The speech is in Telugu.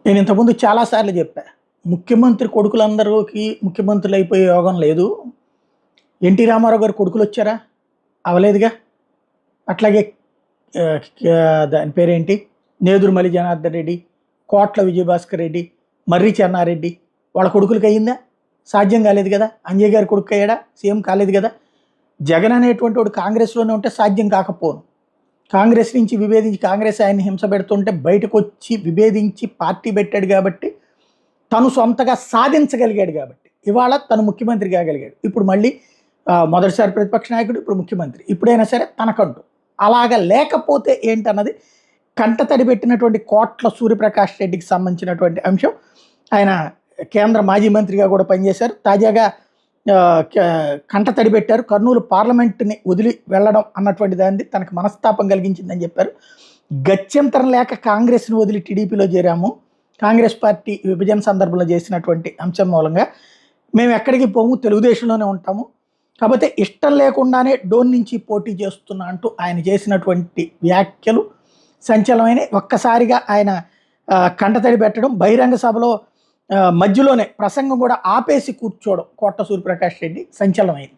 నేను ఇంతకుముందు చాలాసార్లు చెప్పా. ముఖ్యమంత్రి కొడుకులందరికి ముఖ్యమంత్రులు అయిపోయే యోగం లేదు. ఎన్టీ రామారావు గారి కొడుకులొచ్చారా? అవ్వలేదుగా. అట్లాగే దాని పేరేంటి? నేదురుమల్లి జనార్దన్ రెడ్డి, కోట్ల విజయభాస్కర్ రెడ్డి, మర్రి చెన్నారెడ్డి వాళ్ళ కొడుకులకి అయిందా? సాధ్యం కాలేదు కదా. అంజయ్ గారి కొడుకు అయ్యాడా? సీఎం కాలేదు కదా. జగన్ అనేటువంటి వాడు కాంగ్రెస్‌లోనే ఉంటే సాధ్యం కాకపోను. కాంగ్రెస్ నుంచి విభేదించి కాంగ్రెస్ ఆయన్ని హింస పెడుతుంటే బయటకొచ్చి విభేదించి పార్టీ పెట్టాడు కాబట్టి, తను సొంతగా సాధించగలిగాడు కాబట్టి, ఇవాళ తను ముఖ్యమంత్రి కాగలిగాడు. ఇప్పుడు మళ్ళీ మొదటిసారి ప్రతిపక్ష నాయకుడు, ఇప్పుడు ముఖ్యమంత్రి. ఇప్పుడైనా సరే తనకంటూ. అలాగా లేకపోతే ఏంటన్నది కంటతడి పెట్టినటువంటి కోట్ల సూర్యప్రకాష్ రెడ్డికి సంబంధించినటువంటి అంశం. ఆయన కేంద్ర మాజీ మంత్రిగా కూడా పనిచేశారు. తాజాగా కంటతడి పెట్టారు. కర్నూలు పార్లమెంటుని వదిలి వెళ్ళడం అన్నటువంటి దాన్ని తనకు మనస్తాపం కలిగించిందని చెప్పారు. గత్యంతరం లేక కాంగ్రెస్ని వదిలి టీడీపీలో చేరాము. కాంగ్రెస్ పార్టీ విభజన సందర్భంలో చేసినటువంటి అంశం మూలంగా మేము ఎక్కడికి పోము, తెలుగుదేశంలోనే ఉంటాము. కాకపోతే ఇష్టం లేకుండానే డోన్ నుంచి పోటీ చేస్తున్నా అంటూ ఆయన చేసినటువంటి వ్యాఖ్యలు సంచలనమైన. ఒక్కసారిగా ఆయన కంటతడి పెట్టడం, బహిరంగ సభలో మధ్యలోనే ప్రసంగం కూడా ఆపేసి కూర్చోవడం కోట్ల సూర్యప్రకాష్ రెడ్డి సంచలనమైంది.